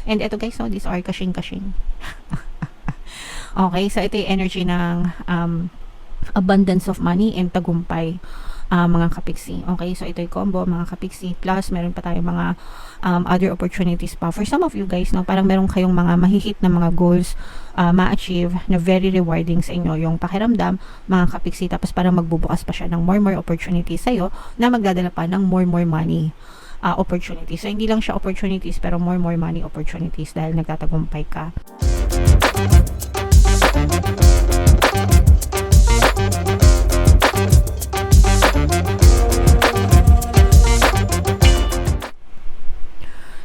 And ito guys, no, these are kashing-kashing. Okay, so ito yung energy ng abundance of money and tagumpay, mga kapiksi. Okay, so ito yung combo mga kapiksi. Plus, meron pa tayong mga other opportunities pa. For some of you guys, no, parang meron kayong mga mahihit na mga goals ma-achieve na very rewarding sa inyo. Yung pakiramdam, mga kapiksi, tapos parang magbubukas pa siya ng more opportunities sa'yo na magdadala pa ng more money opportunities. So, hindi lang siya opportunities, pero more money opportunities dahil nagtatagumpay ka.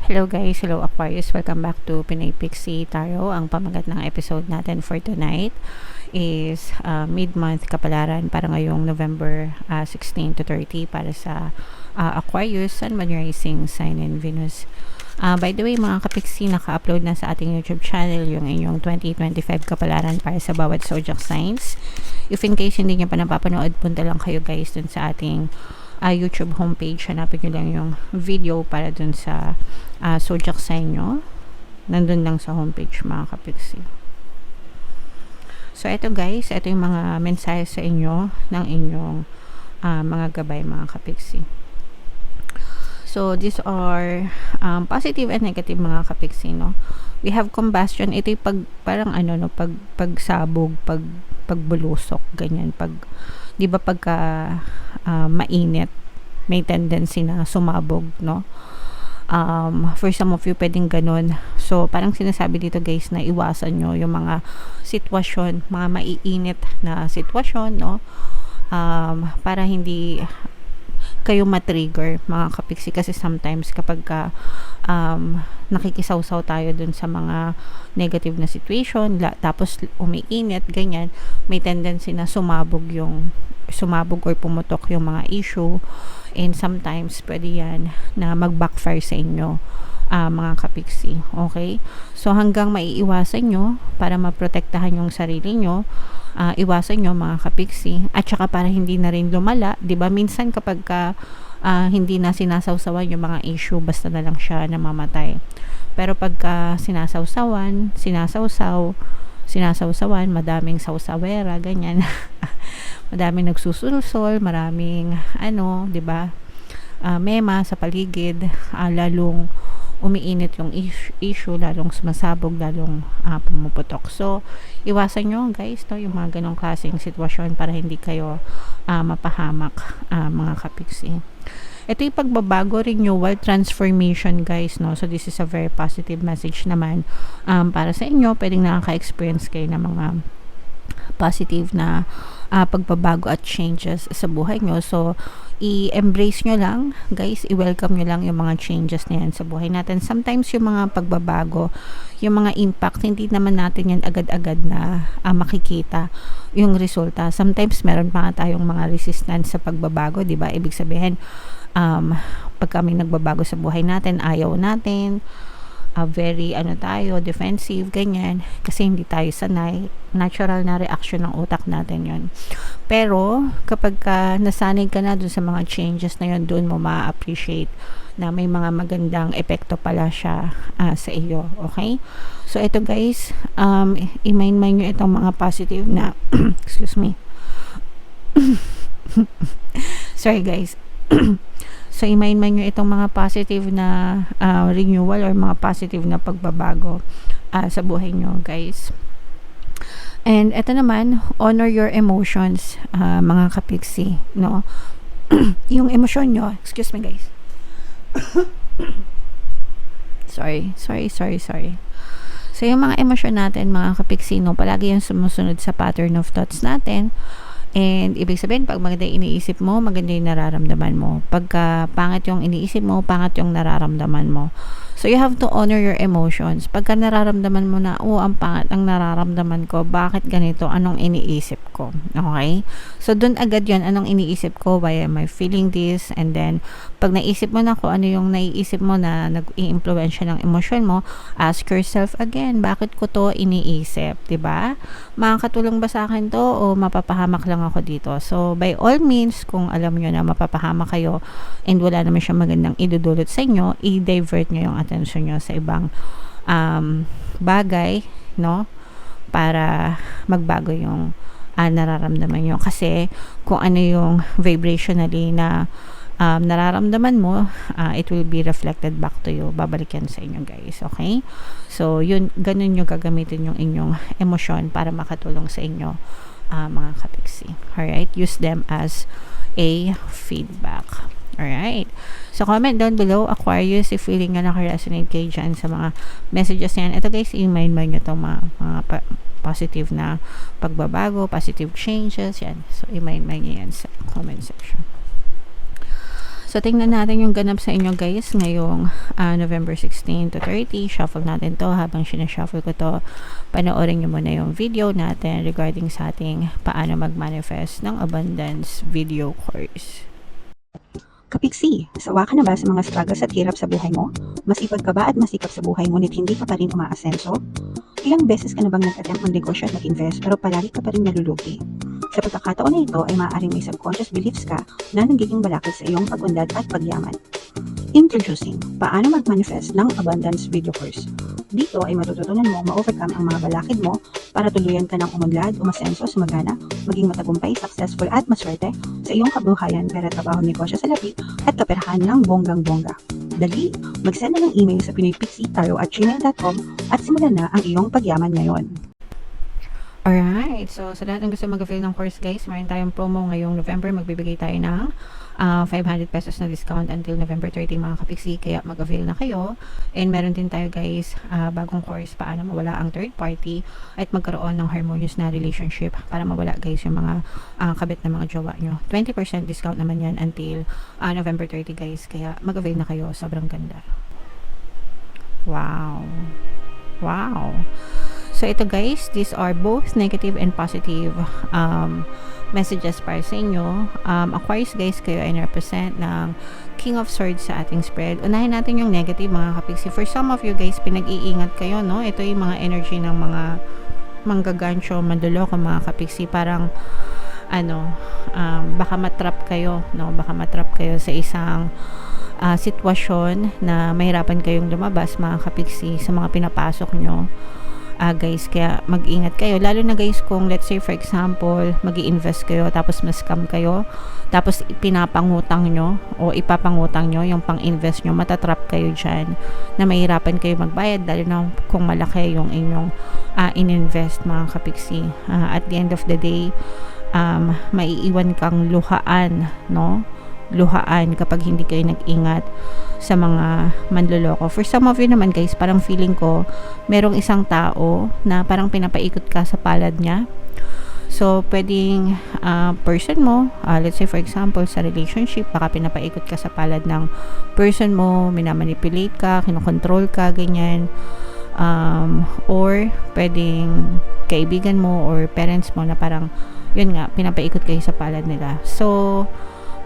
Hello guys, hello Aquarius, welcome back to Pinay Pixie Tarot. Ang pamagat ng episode natin for tonight is mid-month kapalaran para ngayong November 16 to 30 para sa Aquarius, Sun, Moon, Rising, Sign, and Venus. By the way mga kapiksi, naka-upload na sa ating YouTube channel yung inyong 2025 kapalaran para sa bawat zodiac signs. If in case hindi nyo pa napapanood, punta lang kayo guys dun sa ating YouTube homepage. Hanapin nyo lang yung video para dun sa zodiac sign nyo. Nandun lang sa homepage mga kapiksi. So ito guys, ito yung mga mensahe sa inyo ng inyong mga gabay mga kapiksi. So these are positive and negative mga kapiksi, no? We have combustion. Ito yung parang pagsabog, pagbulusok, ganyan. Di ba pagka mainit, may tendency na sumabog, no? For some of you, pwedeng ganun. So, parang sinasabi dito guys na iwasan nyo yung mga sitwasyon, mga maiinit na sitwasyon, no? Para hindi kayo matrigger mga kapiksi, kasi sometimes kapag nakikisawsaw tayo dun sa mga negative na situation, tapos umiinit, ganyan, may tendency na sumabog or pumutok yung mga issue, and sometimes pwede yan na mag-backfire sa inyo mga kapiksi. Okay? So hanggang maiiwasan nyo para maprotektahan yung sarili nyo, iwasan nyo mga kapiksi, at saka para hindi na rin lumala, 'di ba? Minsan kapag hindi na sinasawsawan yung mga issue, basta na lang siya namamatay. Pero pagka sinasawsawan, madaming sawsawera, ganyan. Madaming nagsusulsol, maraming 'di ba? Mema sa paligid, lalong umiinit yung issue, lalong sumasabog, lalong pumuputok. So, iwasan nyo guys, yung mga ganong klaseng sitwasyon para hindi kayo mapahamak mga kapiksi. Ito yung pagbabago, renewal, transformation guys, no? So, this is a very positive message naman para sa inyo. Pwedeng nakaka-experience kayo ng mga positive na pagbabago at changes sa buhay nyo. So, i-embrace nyo lang guys, i-welcome nyo lang yung mga changes na yan sa buhay natin. Sometimes yung mga pagbabago, yung mga impact, hindi naman natin yan agad-agad na makikita yung resulta. Sometimes meron pa nga tayong mga resistance sa pagbabago, di ba? Ibig sabihin, pag kami nagbabago sa buhay natin, ayaw natin, very tayo, defensive, ganyan, kasi hindi tayo sanay. Natural na reaction ng utak natin yon. Pero kapag nasanay ka na dun sa mga changes na yon, doon mo ma-appreciate na may mga magandang epekto pala siya sa iyo. Okay? So ito guys, i-mind nyo itong mga positive na excuse me. Sorry guys. So, i-mind nyo itong mga positive na renewal or mga positive na pagbabago sa buhay nyo, guys. And ito naman, honor your emotions, mga kapiksi, no? Yung emosyon nyo, excuse me, guys. Sorry. So, yung mga emosyon natin, mga kapiksi, no, palagi yung sumusunod sa pattern of thoughts natin. And ibig sabihin, pag maganda yung iniisip mo, maganda yung nararamdaman mo. Pagka pangit yung iniisip mo, pangit yung nararamdaman mo. So, you have to honor your emotions. Pagka nararamdaman mo na, ang pangit ang nararamdaman ko, bakit ganito? Anong iniisip ko? Okay? So, dun agad yun, anong iniisip ko? Why am I feeling this? And then, pag naisip mo na kung ano yung naiisip mo na nag-i-impluensya ng emosyon mo, ask yourself again, bakit ko to iniisip? Diba? Makakatulong ba sa akin to o mapapahamak lang ako dito? So, by all means, kung alam nyo na mapapahamak kayo and wala naman siya magandang idudulot sa inyo, i-divert nyo yung attention nyo sa ibang bagay, no? Para magbago yung nararamdaman nyo. Kasi kung ano yung vibrationally na nararamdaman mo, it will be reflected back to you. Babalik yan sa inyo, guys. Okay? So, yun, ganun yung gagamitin yung inyong emosyon para makatulong sa inyo, mga kapiksi. Alright? Use them as a feedback. Alright? So, comment down below, Aquarius, if feeling nga naka-resonate kayo dyan sa mga messages yan. Ito, guys, i-mind nyo itong mga positive na pagbabago, positive changes, yan. So, i-mind nyo yan sa comment section. So, tingnan natin yung ganap sa inyo, guys, ngayong November 16 to 30. Shuffle natin to. Habang sinashuffle ko to, panoorin nyo muna yung video natin regarding sa ating paano mag-manifest ng abundance video course. Kapiksi, sawa ka na ba sa mga struggles at hirap sa buhay mo? Masipag ka ba at masikap sa buhay ngunit hindi ka pa rin umaasenso? Ilang beses ka na bang nag-attempt mag-negosyo at mag-invest pero palagi ka pa rin nalulugi? Sa pagkakataon na ito ay maaaring may subconscious beliefs ka na nagiging balakid sa iyong pag-unlad at pagyaman. Introducing, paano mag-manifest ng abundance video course. Dito ay matututunan mo ma-overcome ang mga balakid mo para tuluyan ka ng umunlad, umasenso, sumagana, maging matagumpay, successful at maswerte sa iyong kabuhayan, pera, trabaho, negosyo sa labi at kaperahan ng bonggang-bongga. Dali, mag-send na ng email sa pinoypixie@gmail.com at simulan na ang iyong pagyaman ngayon. Alright, so sa lahat ng gusto mag-avail ng course, guys, mayroon tayong promo ngayong November. Magbibigay tayo ng 500 pesos na discount until November 30, mga kapiksi, kaya mag-avail na kayo. And meron din tayo, guys, bagong course, paano mawala ang third party at magkaroon ng harmonious na relationship para mawala, guys, yung mga kabit na mga jowa nyo. 20% discount naman yan until November 30, guys, kaya mag-avail na kayo. Sobrang ganda. Wow. Wow. So, ito, guys, these are both negative and positive messages para sa inyo. Aquarius, guys, kayo ay represent ng King of Swords sa ating spread. Unahin natin yung negative, mga kapiksi. For some of you, guys, pinag-iingat kayo, no? Ito yung mga energy ng mga manggagancho, manduloko, mga kapiksi. Parang, baka matrap kayo, no? Baka matrap kayo sa isang sitwasyon na mahirapan kayong lumabas, mga kapiksi, sa mga pinapasok nyo. Guys, kaya mag-ingat kayo, lalo na, guys, kung let's say for example mag-i-invest kayo tapos ma-scam kayo, tapos pinapangutang nyo o ipapangutang nyo yung pang-invest nyo, matatrap kayo dyan na mahirapan kayo magbayad, lalo na kung malaki yung inyong in-invest, mga kapiksi. At the end of the day, maiiwan kang luhaan, no? Luhaan kapag hindi kayo nag-ingat sa mga manloloko. For some of you naman, guys, parang feeling ko merong isang tao na parang pinapaikot ka sa palad niya. So, pwedeng person mo, let's say for example sa relationship, baka pinapaikot ka sa palad ng person mo, minamanipulate ka, kinokontrol ka, ganyan. Or pwedeng kaibigan mo or parents mo na parang yun nga, pinapaikot kayo sa palad nila. So,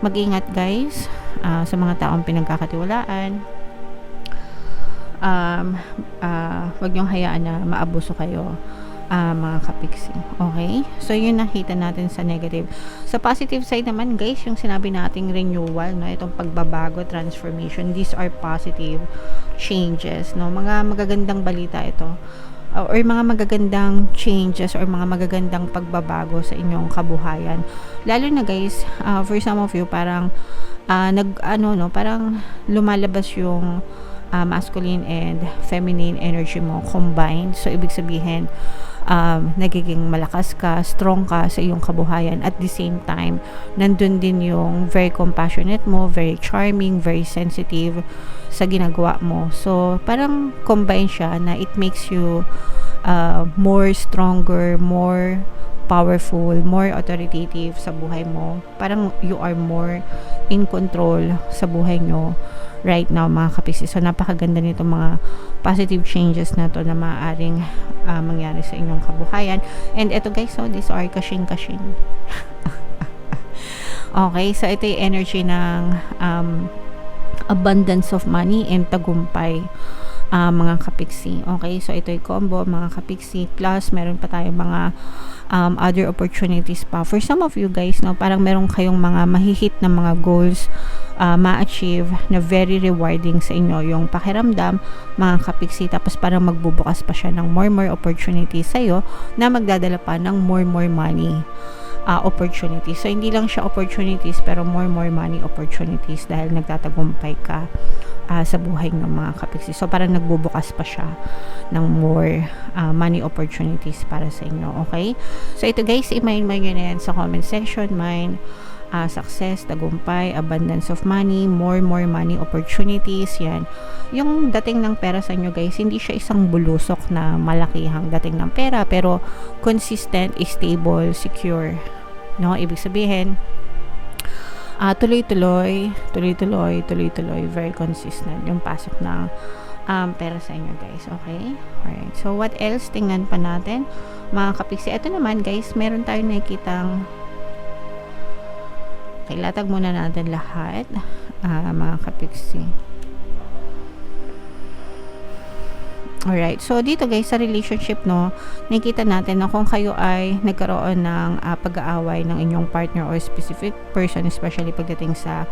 mag-ingat, guys, sa mga taong pinagkakatiwalaan. Huwag niyong hayaan na maabuso kayo, mga kapiksi. Okay? So, yun nakita natin sa negative. Sa positive side naman, guys, yung sinabi nating renewal, no? Itong pagbabago, transformation, these are positive changes, no? Mga magagandang balita ito. Or mga magagandang changes or mga magagandang pagbabago sa inyong kabuhayan. Lalo na, guys, for some of you, parang parang lumalabas yung masculine and feminine energy mo combined. So, ibig sabihin, nagiging malakas ka, strong ka sa iyong kabuhayan. At the same time, nandun din yung very compassionate mo, very charming, very sensitive sa ginagawa mo. So, parang combine siya na it makes you more stronger, more powerful, more authoritative sa buhay mo. Parang you are more in control sa buhay nyo right now, mga kapiksi. So, napakaganda nito mga positive changes na to na maaaring mangyari sa inyong kabuhayan. And eto, guys, so these are kashing-kashing. Okay, so ito yung energy ng abundance of money and tagumpay. mga kapiksi. Okay, so ito yung combo mga kapiksi, plus meron pa tayong mga other opportunities pa for some of you guys, no, parang meron kayong mga mahihit na mga goals ma-achieve na very rewarding sa inyo yung pakiramdam mga kapiksi, tapos parang magbubukas pa siya ng more opportunities sa'yo na magdadala pa ng more money opportunities. So hindi lang siya opportunities pero more money opportunities dahil nagtatagumpay ka sa buhay ng mga kapiksi. So parang nagbubukas pa siya ng more money opportunities para sa inyo. Okay? So ito guys, i-mind mo nyo na yan sa comment section. Mine, success, tagumpay, abundance of money, more money opportunities. Yan. Yung dating ng pera sa inyo guys, hindi siya isang bulusok na malakihang dating ng pera, pero consistent, stable, secure. No? Ibig sabihin, tuloy-tuloy, very consistent yung pasok ng pera sa inyo guys. Okay? Alright. So, what else? Tingnan pa natin. Mga kapiksi. Ito naman guys, meron tayong nakikitang latag muna natin lahat. Mga kapiksi. Alright, so dito guys sa relationship, no, nakikita natin na kung kayo ay nagkaroon ng pag-aaway ng inyong partner or specific person, especially pagdating sa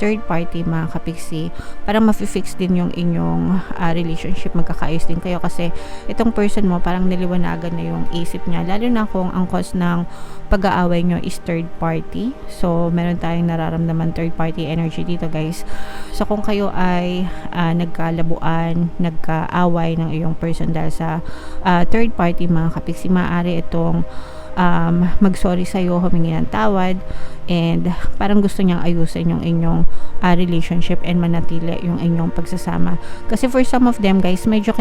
third party mga kapiksi, parang mafi-fix din yung inyong relationship, magkakaayos din kayo kasi itong person mo parang niliwanagan na yung isip niya, lalo na kung ang cause ng pag-aaway nyo is third party. So meron tayong nararamdaman third party energy dito guys. So kung kayo ay nagkalabuan, nagkaaway ng iyong person dahil sa third party mga kapiksi, maaari itong mag-sorry sa'yo, humingi ng tawad, and parang gusto niyang ayusin yung inyong relationship and manatili yung inyong pagsasama. Kasi for some of them guys, medyo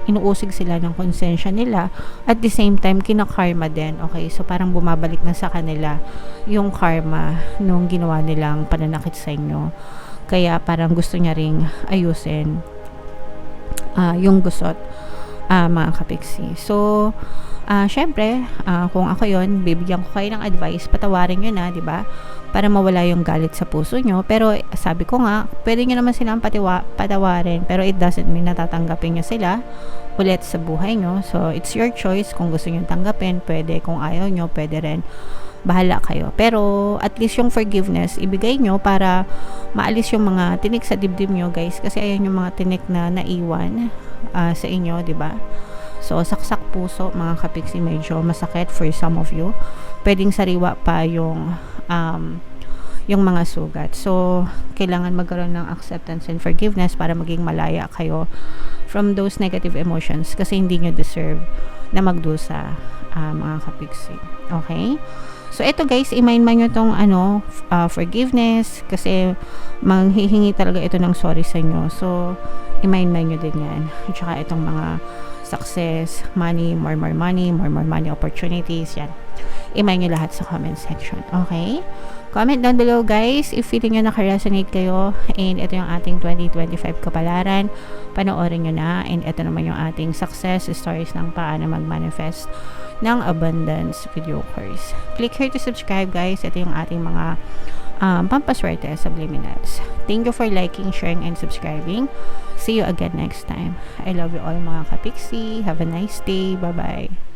inuusig sila ng konsensya nila, at the same time kinakarma din. Okay, so parang bumabalik na sa kanila yung karma nung ginawa nilang pananakit sa inyo, kaya parang gusto niya ring ayusin yung gusot mga kapiksi. So syempre, kung ako yon, bibigyan ko kayo ng advice, patawarin nyo na, diba, para mawala yung galit sa puso nyo. Pero sabi ko nga, pwede nyo naman silang patawarin, pero it doesn't mean natatanggapin nyo sila ulit sa buhay nyo. So it's your choice. Kung gusto nyo tanggapin, pwede. Kung ayaw nyo, pwede rin. Bahala kayo. Pero at least yung forgiveness ibigay nyo para maalis yung mga tinik sa dibdib nyo guys, kasi ayan yung mga tinik na naiwan sa inyo, diba? So saksak puso mga kapiksi, medyo masakit for some of you. Pwedeng sariwa pa yung mga sugat. So kailangan magkaroon ng acceptance and forgiveness para maging malaya kayo from those negative emotions, kasi hindi nyo deserve na magdusa mga kapiksi. Okay? So, ito guys, i-mind nyo itong forgiveness, kasi manghihingi talaga ito ng sorry sa inyo. So, i-mind nyo din yan. At saka itong mga success, money, more money opportunities, yan. I-mind nyo lahat sa comment section. Okay? Comment down below guys if feeling nyo naka-resonate kayo, and ito yung ating 2025 kapalaran, panoorin nyo na. And ito naman yung ating success stories ng paano mag-manifest ng abundance video course. Click here to subscribe guys. Ito yung ating mga pampaswerte subliminals. Thank you for liking, sharing, and subscribing. See you again next time. I love you all mga kapiksi. Have a nice day. Bye-bye.